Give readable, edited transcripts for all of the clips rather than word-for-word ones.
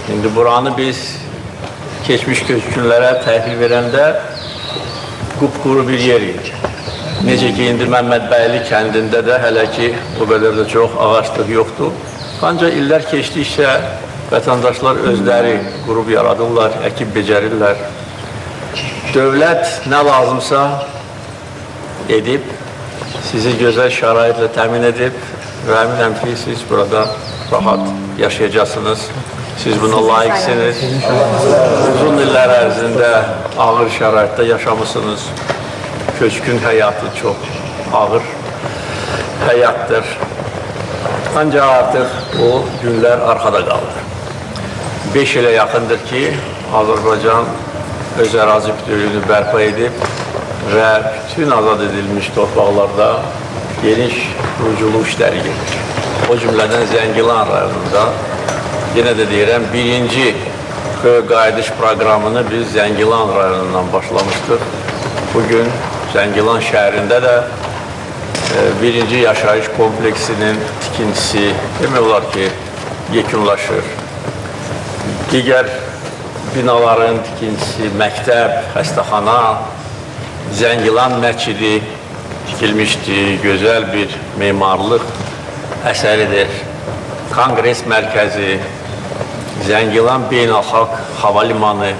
İndi buranı biz keçmiş köçkünlərə təhvil verəndə qupquru bir yer idi. Necə ki, indi Məmmədbəyli kəndində də hələ ki, o qədər də çox ağaçlıq yoxdur. Ancaq illər keçdikcə vətəndaşlar özləri qrup yaradırlar, əkib becərirlər. Dövlət nə lazımsa edib, sizi gözəl şəraitlə təmin edib və əminəm ki, siz burada rahat yaşayacaqsınız. Siz buna layiqsiniz. Uzun illər ərzində ağır şəraitdə yaşamışsınız. Köçkün həyatı çox ağır həyatdır. Ancaq artıq o günlər arxada qalır. 5 ilə yaxındır ki, Azərbaycan öz ərazi bütövlüyünü bərpa edib və bütün azad edilmiş torpaqlarda geniş quruculuq işləri gedir. O cümlədən Zəngilan rayonunda, yenə də deyirəm, birinci köy qayıdış proqramını biz Zəngilan rayonundan başlamışdıq. Bugün Zəngilan şəhərində də birinci yaşayış kompleksinin tikintisi demək olar ki, yekunlaşır. Digər binaların tikintisi, məktəb, xəstəxana, Zəngilan məscidi tikilmişdir, gözəl bir memarlıq əsəridir. Konqres mərkəzi, Zəngilan beynəlxalq hava limanı.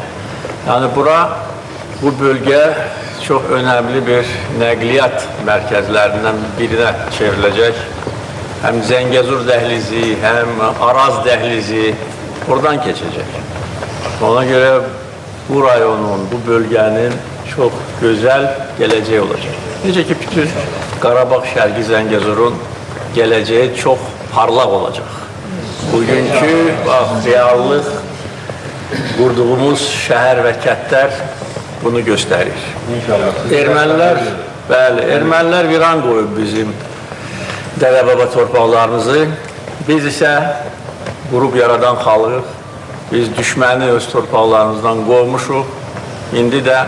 Yəni bura, bu bölgə çox önəmli bir nəqliyyat mərkəzlərindən birinə çevriləcək. Həm Zəngəzur dəhlizi, həm Araz dəhlizi oradan keçəcək. Ona görə bu rayonun, bu bölgənin çox gözəl gələcəyi olacaq. Necə ki, bütün Qarabağ Şərqi Zəngəzurun gələcəyi çox parlaq olacaq. Bugünkü reallıq, qurduğumuz şəhər və kəndlər bunu göstərir. Ermənilər, bəli, ermənilər viran qoyub bizim dədə-baba torpaqlarımızı. Biz isə qrup yaradan xalıq, biz düşməni öz torpaqlarımızdan qovmuşuq. İndi də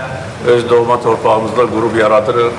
öz doğma torpağımızda qrup yaradırıq.